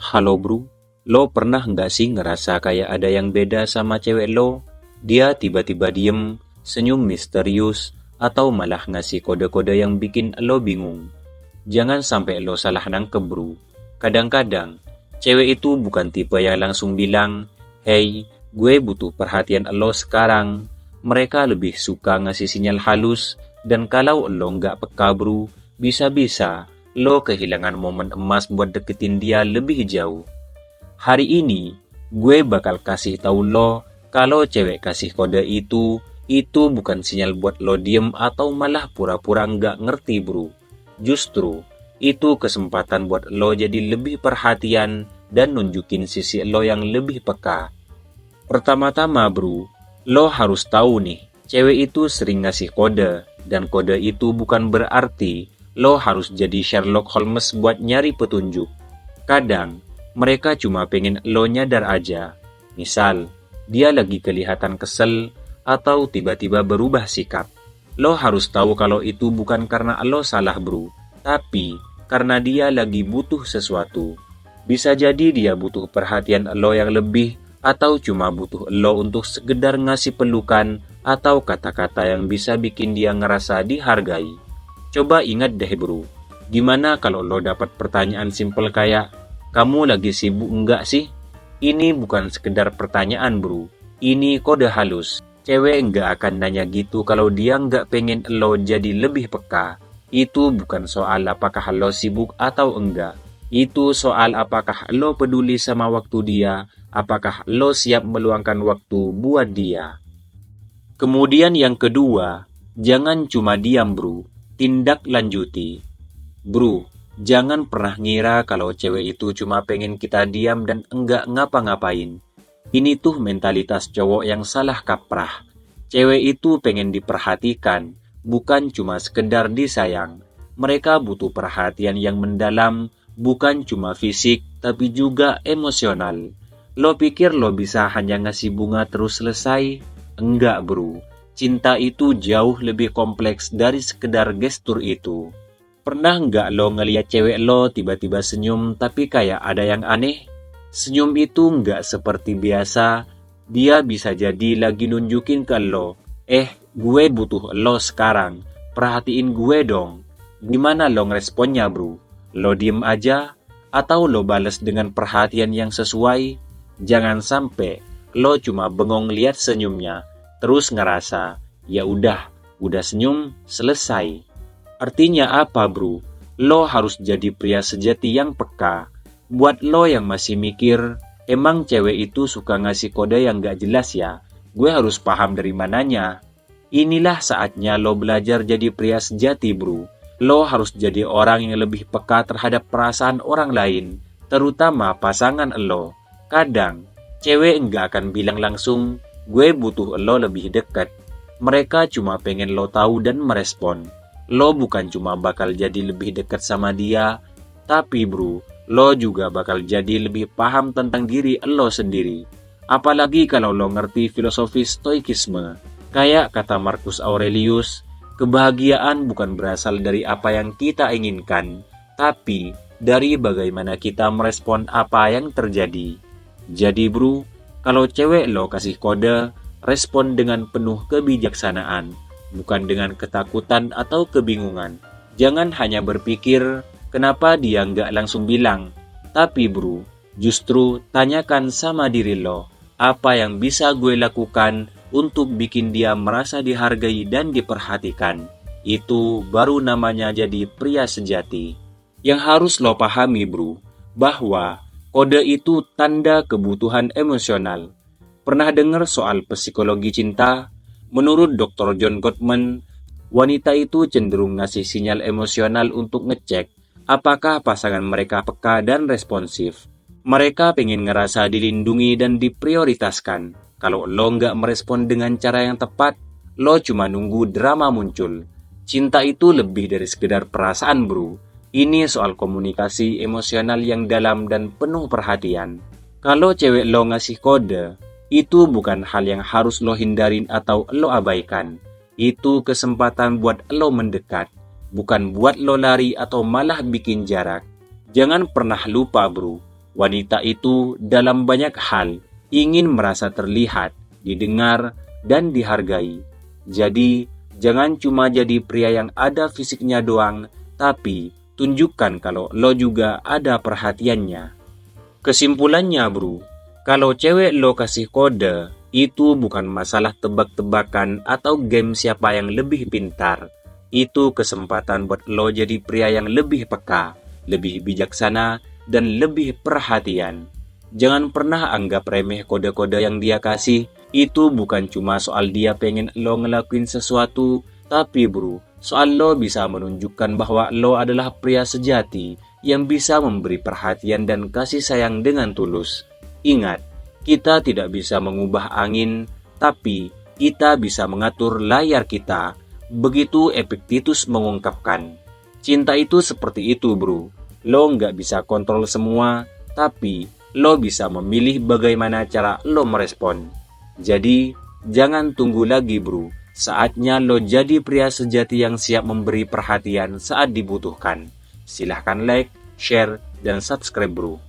Halo bro, lo pernah nggak sih ngerasa kayak ada yang beda sama cewek lo? Dia tiba-tiba diem, senyum misterius, atau malah ngasih kode-kode yang bikin lo bingung. Jangan sampai lo salah nangkep bro. Kadang-kadang, cewek itu bukan tipe yang langsung bilang, "Hey, gue butuh perhatian lo sekarang." Mereka lebih suka ngasih sinyal halus, dan kalau lo nggak peka bro, bisa-bisa lo kehilangan momen emas buat deketin dia lebih jauh. Hari ini, gue bakal kasih tahu lo kalau cewek kasih kode itu bukan sinyal buat lo diem atau malah pura-pura nggak ngerti bro. Justru, itu kesempatan buat lo jadi lebih perhatian dan nunjukin sisi lo yang lebih peka. Pertama-tama bro, lo harus tahu nih, cewek itu sering ngasih kode, dan kode itu bukan berarti lo harus jadi Sherlock Holmes buat nyari petunjuk. Kadang, mereka cuma pengen lo nyadar aja. Misal, dia lagi kelihatan kesel atau tiba-tiba berubah sikap. Lo harus tahu kalau itu bukan karena lo salah bro, tapi karena dia lagi butuh sesuatu. Bisa jadi dia butuh perhatian lo yang lebih, atau cuma butuh lo untuk sekedar ngasih pelukan atau kata-kata yang bisa bikin dia ngerasa dihargai. Coba ingat deh bro, gimana kalau lo dapat pertanyaan simpel kayak, "Kamu lagi sibuk enggak sih?" Ini bukan sekedar pertanyaan bro, ini kode halus. Cewek enggak akan nanya gitu kalau dia enggak pengen lo jadi lebih peka. Itu bukan soal apakah lo sibuk atau enggak. Itu soal apakah lo peduli sama waktu dia, apakah lo siap meluangkan waktu buat dia. Kemudian yang kedua, jangan cuma diam bro, tindak lanjuti. Bro, jangan pernah ngira kalau cewek itu cuma pengen kita diam dan enggak ngapa-ngapain. Ini tuh mentalitas cowok yang salah kaprah. Cewek itu pengen diperhatikan, bukan cuma sekedar disayang. Mereka butuh perhatian yang mendalam, bukan cuma fisik, tapi juga emosional. Lo pikir lo bisa hanya ngasih bunga terus selesai? Enggak bro, cinta itu jauh lebih kompleks dari sekedar gestur itu. Pernah nggak lo ngeliat cewek lo tiba-tiba senyum tapi kayak ada yang aneh? Senyum itu nggak seperti biasa, dia bisa jadi lagi nunjukin ke lo, gue butuh lo sekarang, perhatiin gue dong. Gimana lo ngeresponnya bro? Lo diem aja? Atau lo bales dengan perhatian yang sesuai? Jangan sampai lo cuma bengong lihat senyumnya, terus ngerasa, ya udah senyum, selesai. Artinya apa bro? Lo harus jadi pria sejati yang peka. Buat lo yang masih mikir, emang cewek itu suka ngasih kode yang gak jelas ya? Gue harus paham dari mananya. Inilah saatnya lo belajar jadi pria sejati bro. Lo harus jadi orang yang lebih peka terhadap perasaan orang lain, terutama pasangan lo. Kadang, cewek nggak akan bilang langsung, "Gue butuh lo lebih dekat." Mereka cuma pengen lo tahu dan merespon. Lo bukan cuma bakal jadi lebih dekat sama dia, tapi bro, lo juga bakal jadi lebih paham tentang diri lo sendiri. Apalagi kalau lo ngerti filosofi stoikisme. Kayak kata Marcus Aurelius, kebahagiaan bukan berasal dari apa yang kita inginkan, tapi dari bagaimana kita merespon apa yang terjadi. Jadi bro, kalau cewek lo kasih kode, respon dengan penuh kebijaksanaan, bukan dengan ketakutan atau kebingungan. Jangan hanya berpikir, kenapa dia nggak langsung bilang. Tapi bro, justru tanyakan sama diri lo, apa yang bisa gue lakukan untuk bikin dia merasa dihargai dan diperhatikan. Itu baru namanya jadi pria sejati. Yang harus lo pahami bro, bahwa kode itu tanda kebutuhan emosional. Pernah dengar soal psikologi cinta? Menurut Dr. John Gottman, wanita itu cenderung ngasih sinyal emosional untuk ngecek apakah pasangan mereka peka dan responsif. Mereka pengen ngerasa dilindungi dan diprioritaskan. Kalau lo nggak merespon dengan cara yang tepat, lo cuma nunggu drama muncul. Cinta itu lebih dari sekedar perasaan bro. Ini soal komunikasi emosional yang dalam dan penuh perhatian. Kalau cewek lo ngasih kode, itu bukan hal yang harus lo hindarin atau lo abaikan. Itu kesempatan buat lo mendekat, bukan buat lo lari atau malah bikin jarak. Jangan pernah lupa bro, Wanita itu dalam banyak hal ingin merasa terlihat, didengar, dan dihargai. Jadi, jangan cuma jadi pria yang ada fisiknya doang, tapi tunjukkan kalau lo juga ada perhatiannya. Kesimpulannya bro, kalau cewek lo kasih kode, itu bukan masalah tebak-tebakan atau game siapa yang lebih pintar. Itu kesempatan buat lo jadi pria yang lebih peka, lebih bijaksana, dan lebih perhatian. Jangan pernah anggap remeh kode-kode yang dia kasih. Itu bukan cuma soal dia pengen lo ngelakuin sesuatu, tapi bro, soal lo bisa menunjukkan bahwa lo adalah pria sejati yang bisa memberi perhatian dan kasih sayang dengan tulus. Ingat, kita tidak bisa mengubah angin, tapi kita bisa mengatur layar kita. Begitu Epictetus mengungkapkan. Cinta itu seperti itu bro. Lo nggak bisa kontrol semua, tapi lo bisa memilih bagaimana cara lo merespon. Jadi, jangan tunggu lagi bro. Saatnya lo jadi pria sejati yang siap memberi perhatian saat dibutuhkan. Silahkan like, share, dan subscribe bro.